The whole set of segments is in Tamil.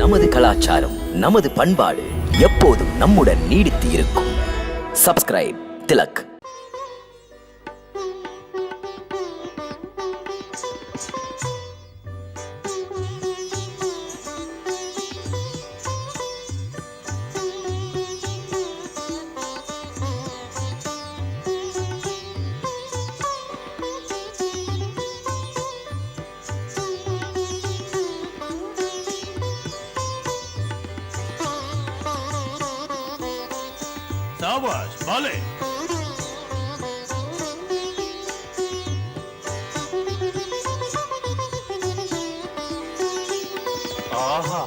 நமது கலாச்சாரம், நமது பண்பாடு எப்போதும் நம்முடன் நீடித்து இருக்கும். சப்ஸ்கிரைப் திலக். शाबाश बाले। आहा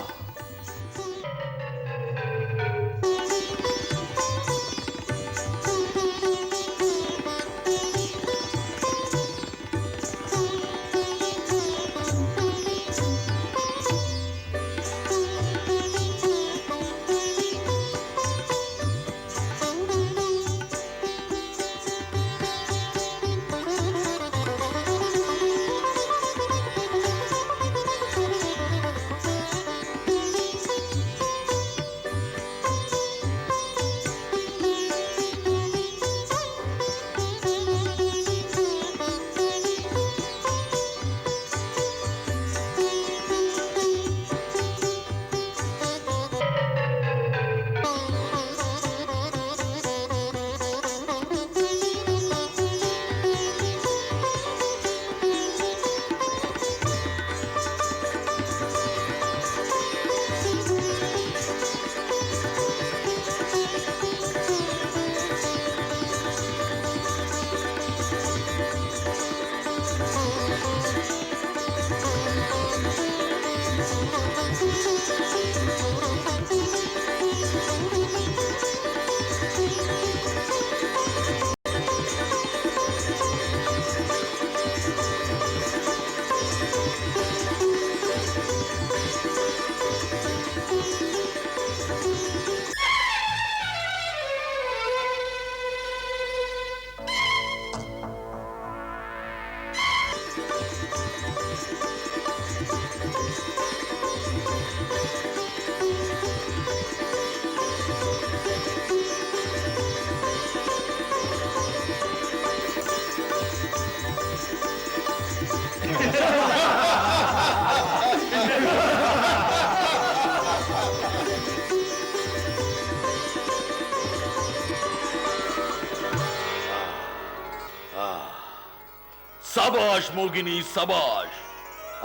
சபாஷ் மோகினி சபாஷ்.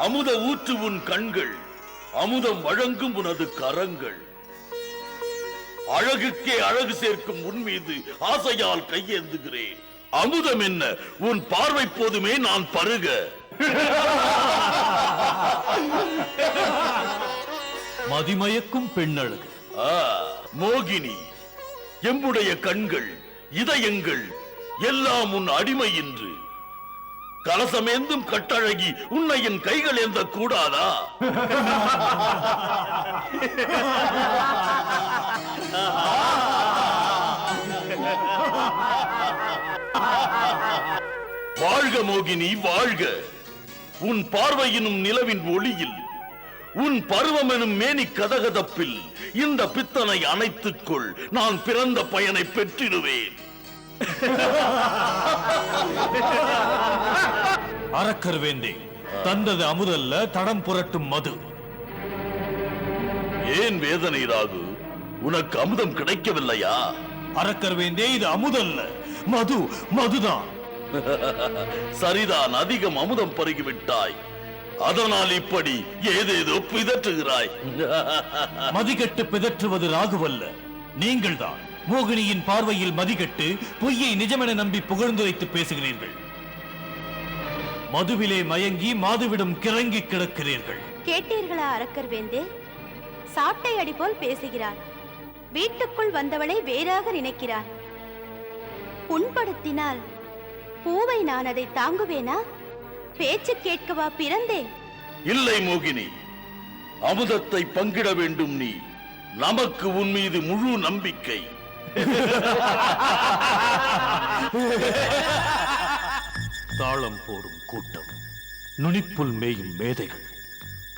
அமுத ஊற்று உன் கண்கள், அமுதம் வழங்கும் உனது கரங்கள். அழகுக்கே அழகு சேர்க்கும் உன் மீது ஆசையால் கையேந்துகிறேன். அமுதம் என்ன, உன் பார்வை போதுமே நான் பருக. மதிமயக்கும் பெண்ணழகு. மோகினி, எம்முடைய கண்கள், இதயங்கள் எல்லாம் உன் அடிமை என்று கலசமேந்தும் கட்டழகி உன்னை என் கைகள் ஏந்த கூடாதா? வாழ்க மோகினி வாழ்க. உன் பார்வையினும் நிலவின் ஒளியில், உன் பருவம் எனும் மேனி கதகதப்பில் இந்த பித்தனை அணைத்துக்கொள். நான் பிறந்த பயனை பெற்றிடுவேன். அரக்கர் வேண்டே, தந்தது அமுதல்ல, தடம் புரட்டும் மது. ஏன் வேதனை ராகு? உனக்கு அமுதம் கிடைக்கவில்லையா? அரக்கர் வேண்டே, இது அமுதல்ல, மது, மதுதான். சரிதான், அதிகம் அமுதம் பருகிவிட்டாய். அதனால் இப்படி ஏதேதோ பிதற்றுகிறாய். மதிகட்டு பிதற்றுவது ராகுவல்ல, நீங்கள்தான். மோகினியின் பார்வையில் மதிகட்டு பொய்யை நிஜமென நம்பி புகழ்ந்துரைத்து பேசுகிறீர்கள். மதுவிலே மயங்கி மாதுவிடம் கிறங்கி கிடக்கிறீர்கள். கேட்டீர்களா அரக்கர் வேந்தே? சாட்டை அடி போல் பேசுகிறார். வீட்டுக்குள் வந்தவளை வேறாக நினைக்கிறார். புண்படுத்தினால் பூவை நான் அதை தாங்குவேனா? பேச்சு கேட்கவா பிறந்தேன்? இல்லை மோகினி, அமுதத்தை பங்கிட வேண்டும் நீ. நமக்கு உன் மீது முழு நம்பிக்கை. தாளம் போடும் கூட்டம், நுனிப்புல் மேயும் மேதைகள்.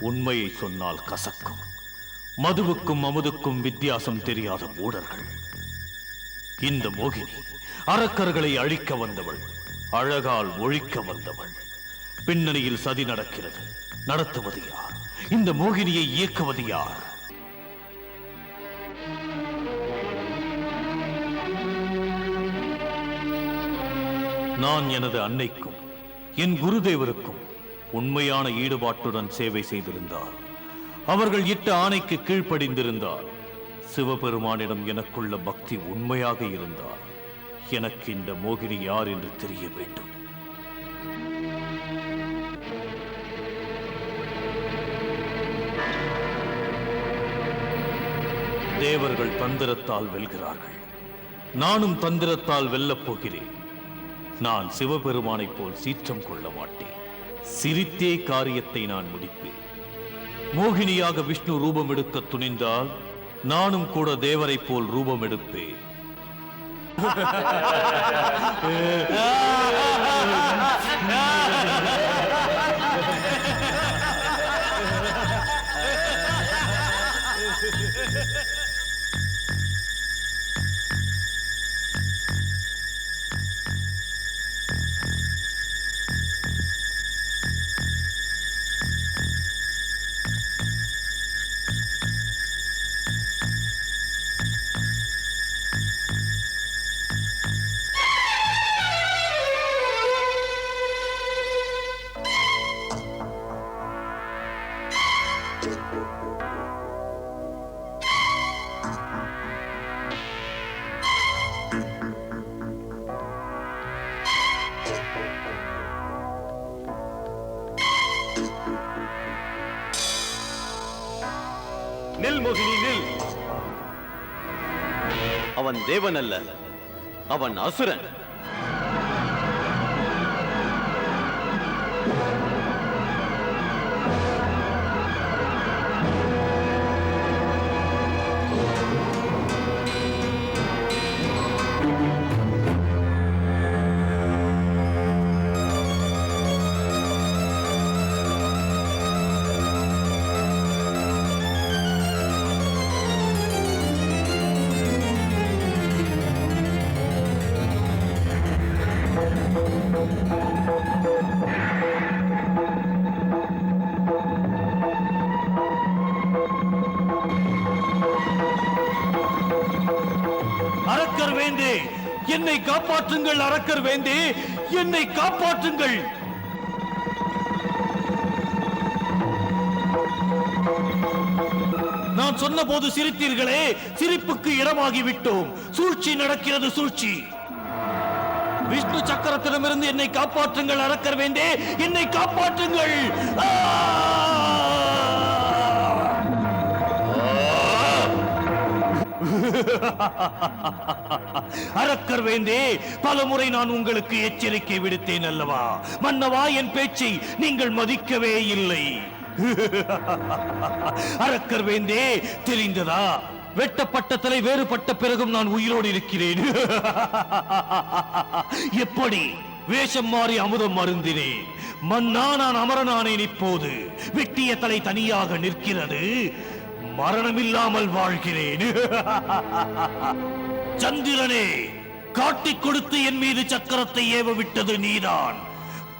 உண்மையை சொன்னால் கசக்கும், மதுவுக்கும் அமுதுக்கும் வித்தியாசம் தெரியாத மூடர்கள். இந்த மோகினி அரக்கர்களை அழிக்க வந்தவள், அழகால் ஒழிக்க வந்தவள். பின்னணியில் சதி நடக்கிறது. நடத்துவது யார்? இந்த மோகினியை இயக்குவது யார்? நான் எனது அன்னைக்கும் என் குருதேவருக்கும் உண்மையான ஈடுபாட்டுடன் சேவை செய்திருந்தார், அவர்கள் இட்ட ஆணைக்கு கீழ்ப்படிந்திருந்தார், சிவபெருமானிடம் எனக்குள்ள பக்தி உண்மையாக இருந்தார், எனக்கு இந்த மோகினி யார் என்று தெரிய வேண்டும். தேவர்கள் தந்திரத்தால் வெல்கிறார்கள், நானும் தந்திரத்தால் வெல்லப் போகிறேன். நான் சிவபெருமானைப் போல் சீற்றம் கொள்ள மாட்டேன். சிரித்தே காரியத்தை நான் முடிப்பேன். மோகினியாக விஷ்ணு ரூபம் எடுக்க துணிந்தால் நானும் கூட தேவரைப் போல் ரூபம் எடுப்பேன். நில் மோகினி நில். அவன் தேவன் அல்ல, அவன் அசுரன். அரக்கர் வேந்தே, என்னை காப்பாற்றுங்கள். அரக்கர் வேந்தே, என்னை காப்பாற்றுங்கள். நான் சொன்ன போது சிரித்தீர்களே, சிரிப்புக்கு இடமாகிவிட்டோம். சூழ்ச்சி நடக்கிறது, சூழ்ச்சி. விஷ்ணு சக்கரத்திடமிருந்து என்னை காப்பாற்றுங்கள். அரக்கர் வேந்தே, என்னை காப்பாற்றுங்கள். அரக்கர் வேந்தே, பலமுறை நான் உங்களுக்கு எச்சரிக்கை விடுத்தேன் அல்லவா? மன்னவா, என் பேச்சை நீங்கள் மதிக்கவே இல்லை. அரக்கர் வேந்தே, தெரிந்ததா? வெட்டப்பட்ட தலை வேறுபட்ட பிறகும் நான் உயிரோடு இருக்கிறேன். எப்படி வேஷம் மாறி அமுதம் அருந்தினேன். மன்னா, நான் அமரனானேன். இப்போது வெட்டிய தலை தனியாக நிற்கிறது. மரணமில்லாமல் வாழ்கிறேன். சந்திரனே, காட்டிக் கொடுத்து என் மீது சக்கரத்தை ஏவ விட்டது நீதான்.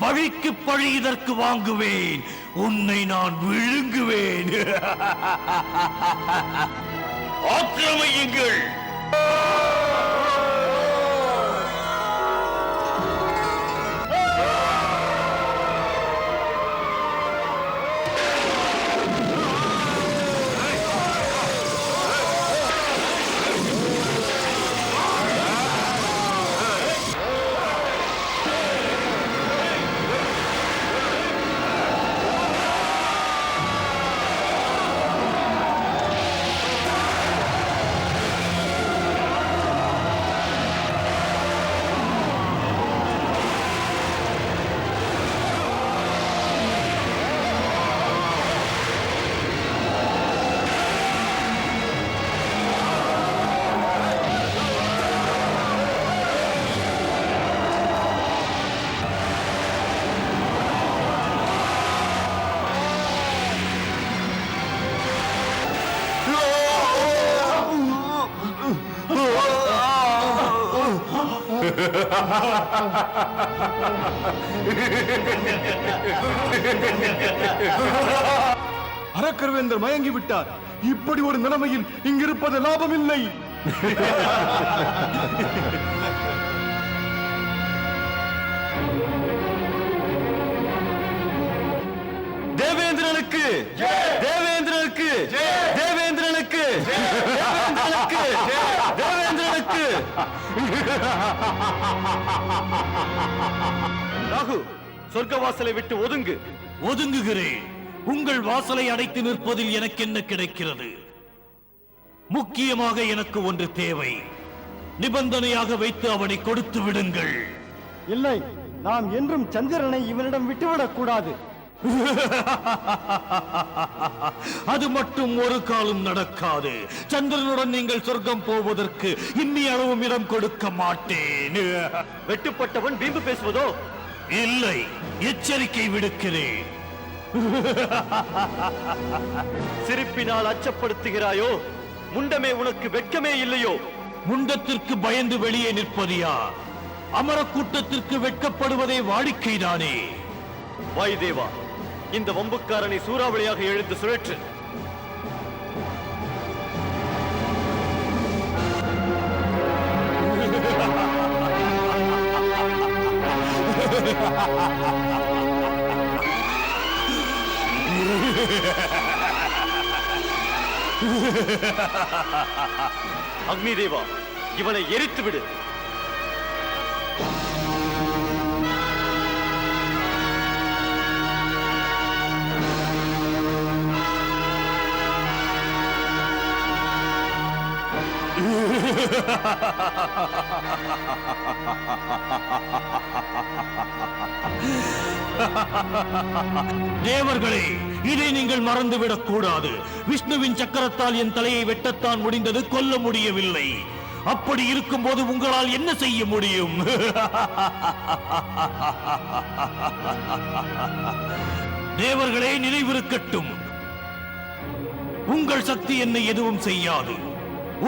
பழிக்கு பழி இதற்கு வாங்குவேன். உன்னை நான் விழுங்குவேன். ஆக்கிரமியுங்கள். அரக்கர்வேந்தர் மயங்கி விட்டார். இப்படி ஒரு நிலைமையில் இங்கிருப்பது லாபமில்லை. தேவேந்திரனுக்கு தேவேந்திரனுக்கு தேவேந்திரனுக்கு தேவேந்திரனுக்கு தேவேந்திரனுக்கு. ராகு, சொர்க்க வாசலை விட்டு ஒதுங்கு. ஒதுங்குகிறேன். உங்கள் வாசலை அடைத்து நிற்பதில் எனக்கு என்ன கிடைக்கிறது? முக்கியமாக எனக்கு ஒன்று தேவை. நிபந்தனையாக வைத்து அவனை கொடுத்து விடுங்கள். இல்லை, நாம் என்றும் சந்திரனை இவனிடம் விட்டுவிடக் கூடாது. அது மட்டும் ஒரு காலம் நடக்காது. சந்திரனுடன் நீங்கள் சொர்க்கம் போவதற்கு இன்னி அளவும் இடம் கொடுக்க மாட்டேன். வெட்டுப்பட்டவன் வீம்பு பேசுவதோ? இல்லை, எச்சரிக்கை விடுக்கிறேன். சிரிப்பினால் அச்சப்படுத்துகிறாயோ? முண்டமே, உனக்கு வெட்கமே இல்லையோ? முண்டத்திற்கு பயந்து வெளியே நிற்பது யார்? அமர கூட்டத்திற்கு வெட்கப்படுவதே வாடிக்கைதானே. வாயுதேவா, இந்த வம்புக்காரனை சூறாவளியாக எழுந்து சுழற்று. அக்னி தேவா, இவனை எரித்து விடு. தேவர்களே, இதை நீங்கள் மறந்துவிடக் கூடாது. விஷ்ணுவின் சக்கரத்தால் என் தலையை வெட்டத்தான் முடிந்தது, கொல்ல முடியவில்லை. அப்படி இருக்கும்போது உங்களால் என்ன செய்ய முடியும்? தேவர்களே, நினைவிருக்கட்டும், உங்கள் சக்தி என்னை எதுவும் செய்யாது.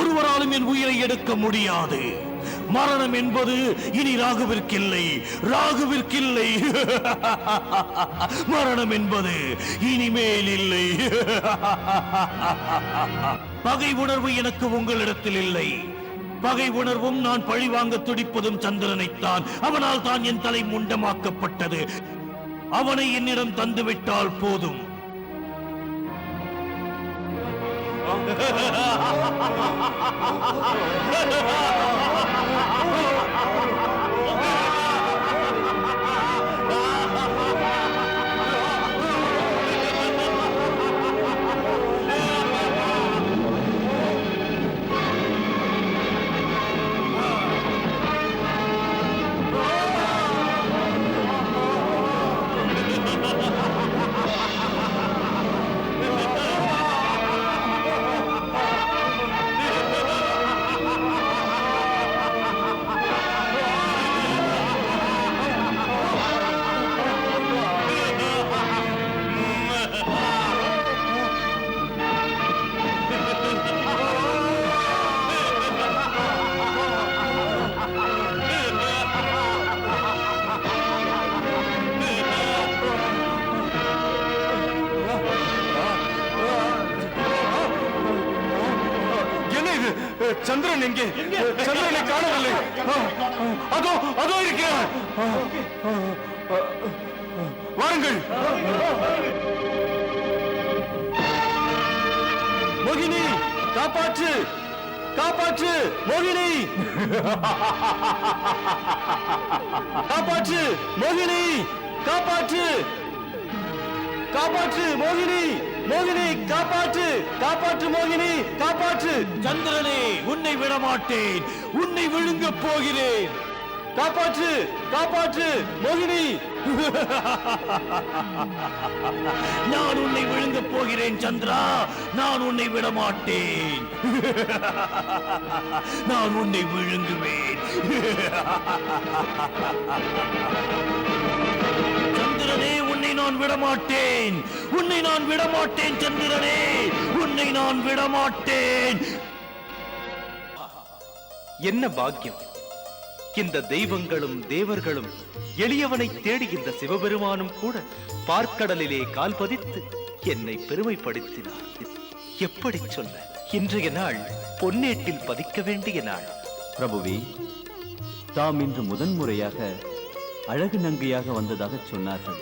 ஒருவராலும் என் உயிரை எடுக்க முடியாது. மரணம் என்பது இனி ராகுவிற்கில்லை, ராகுவிற்கில்லை. மரணம் என்பது இனிமேல் இல்லை. பகை உணர்வு எனக்கு உங்களிடத்தில் இல்லை. பகை உணர்வும் நான் பழிவாங்க துடிப்பதும் சந்திரனைத்தான். அவனால் தான் என் தலை முண்டமாக்கப்பட்டது. அவனை என்னிடம் தந்துவிட்டால் போதும். சந்திரன் எங்கே? சந்திரனை காணவில்லை. அதோ அதோ இருக்கிறார். வாருங்கள். மோகினி, காப்பாற்று, காப்பாற்று மோகினி. காப்பாற்று மோகினி, காப்பாற்று, காப்பாற்று மோகினி. மோகினி, காப்பாற்று, காப்பாற்று மோகினி, காப்பாற்று. சந்திரனே, உன்னை விடமாட்டேன். உன்னை விழுங்கப் போகிறேன். காப்பாற்று, காப்பாற்று மோகினி. நான் உன்னை விழுங்கப் போகிறேன் சந்திரா. நான் உன்னை விடமாட்டேன். நான் உன்னை விழுங்குவேன். சந்திரனே, உன்னை நான் விடமாட்டேன். உன்னை நான் விடமாட்டேன் சந்திரனே. உன்னை நான் விடமாட்டேன். என்ன பாக்கியம்! இந்த தெய்வங்களும் தேவர்களும் எளியவனை தேடி இந்த சிவபெருமானும் கூட பார்க்கடலிலே கால் பதித்து என்னை பெருமைப்படுத்தினார். எப்படி சொல்ல, இன்றைய நாள் பொன்னேட்டில் பதிக்க வேண்டிய நாள். பிரபுவே, தாம் இன்று முதன்முறையாக அழகு நங்கையாக வந்ததாக சொன்னார்கள்.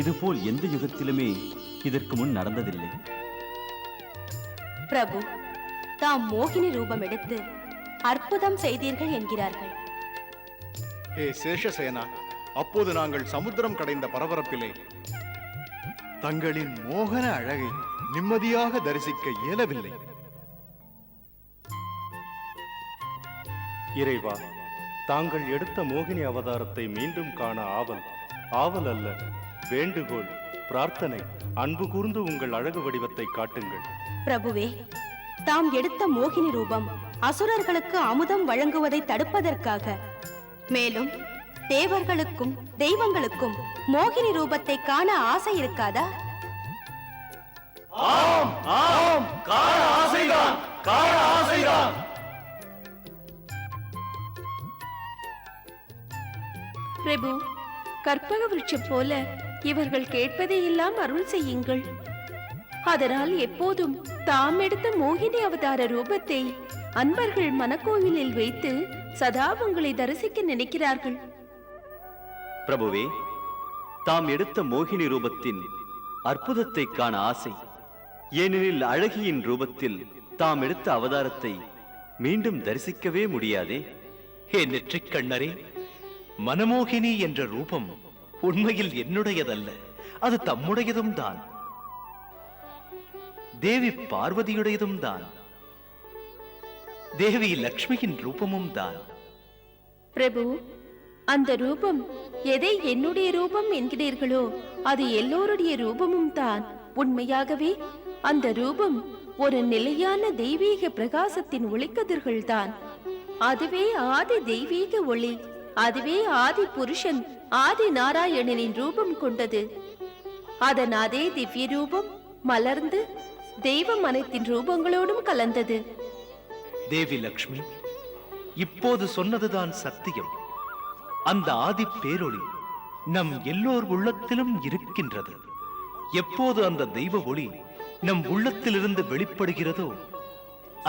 இதுபோல் எந்த யுகத்திலுமே இதற்கு முன் நடந்ததில்லை. பிரபு, தாம் மோகினி ரூபம் எடுத்து அற்புதம் செய்தீர்கள் என்கிறார்கள். ஹே சேஷசேனா, அப்போது நாங்கள் சமுத்திரம் கடைந்த பரபரப்பிலே தங்களின் மோகன அழகை நிம்மதியாக தரிசிக்க இயலவில்லை. இறைவா, தாங்கள் எடுத்த மோகினி அவதாரத்தை மீண்டும் காண ஆவல் அல்ல, வேண்டுகோள், பிரார்த்தனை. அன்பு கூர்ந்து உங்கள் அழகு வடிவத்தை காட்டுங்கள். பிரபுவே, தாம் எடுத்த மோகினி ரூபம் அசுரர்களுக்கு அமுதம் வழங்குவதை தடுப்பதற்காக. மேலும் தேவர்களுக்கும் தெய்வங்களுக்கும் மோகினி ரூபத்தை காண ஆசை இருக்காதா? ஆம் ஆம், காண ஆசைதான், காண ஆசைதான். பிரபு, கற்பக விருட்சம் போல இவர்கள் கேட்பதை எல்லாம் அருள் செய்யுங்கள். அதனால் எப்போதும் தாம் எடுத்த மோகினி அவதார ரூபத்தை அன்பர்கள் மனக்கோவிலில் வைத்து சதா உங்களை தரிசிக்க நினைக்கிறார்கள். பிரபுவே, தாம் எடுத்த மோகினி ரூபத்தின் அற்புதத்தை காண ஆசை. ஏனெனில் அழகியின் ரூபத்தில் தாம் எடுத்த அவதாரத்தை மீண்டும் தரிசிக்கவே முடியாதே. ஹே நெற்றிக் கண்ணரே, மனமோகினி என்ற ரூபம் உண்மையில் என்னுடையதல்ல, அது தம்முடையதும் தான். தேவி பார்வதியுடையதும் தான். தேவி லக்ஷ்மியின் ரூபமும் தான். பிரபு, அந்த ரூபம் எதை என்னுடைய ரூபம் என்கிறீர்களோ அது எல்லோருடைய ரூபமும் தான். உண்மையாகவே அந்த ரூபம் ஒரு நிலையான தெய்வீக பிரகாசத்தின் ஒளிக்கதிர்கள் தான். அதுவே ஆதி தெய்வீக ஒளி. அதுவே ஆதி புருஷன் ஆதி நாராயணனின் ரூபம் கொண்டது. அதன் அதே திவ்ய ரூபம் மலர்ந்து தெய்வம் அனைத்தின் ரூபங்களோடும் கலந்தது. தேவி லக்ஷ்மி, இப்போது சொன்னதுதான் சத்தியம். அந்த ஆதி பேரொளி நம் எல்லோர் உள்ளத்திலும் இருக்கின்றது. எப்போது அந்த தெய்வ ஒளி நம் உள்ளத்திலிருந்து வெளிப்படுகிறதோ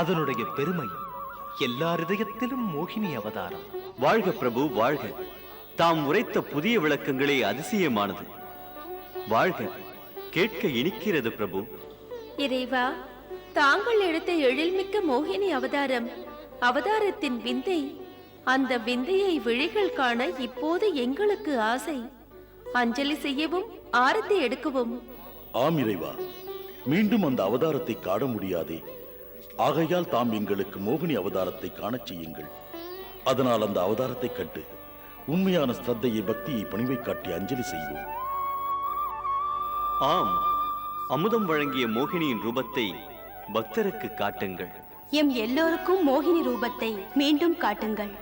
அதனுடைய பெருமை எல்லார் இதயத்திலும் மோகினி அவதாரம். வாழ்க பிரபு, வாழ்க. தாம் உரைத்த புதிய விளக்கங்களே அதிசயமானது. வாழ்க, கேட்க இனிக்கிறது பிரபு. இறைவா, தாங்கள் எடுத்த எழில்மிக்க மோகினி அவதாரத்தின் விந்தை, அந்த விந்தையை விழிகள் காண இப்போது எங்களுக்கு ஆசை. அஞ்சலி செய்யவும் ஆரத்தி எடுக்கவும். ஆம் இறைவா, மீண்டும் அந்த அவதாரத்தை காண முடியாதே. ஆகையால் தாம் எங்களுக்கு மோகினி அவதாரத்தை காணச் செய்யுங்கள். அதனால் அந்த அவதாரத்தை கண்டு உண்மையான ஸ்ரத்தையை, பக்தியை, பணிவை காட்டி அஞ்சலி செய்வோம். ஆம், அமுதம் வழங்கிய மோகினியின் ரூபத்தை பக்தருக்கு காட்டுங்கள். எம் எல்லோருக்கும் மோகினி ரூபத்தை மீண்டும் காட்டுங்கள்.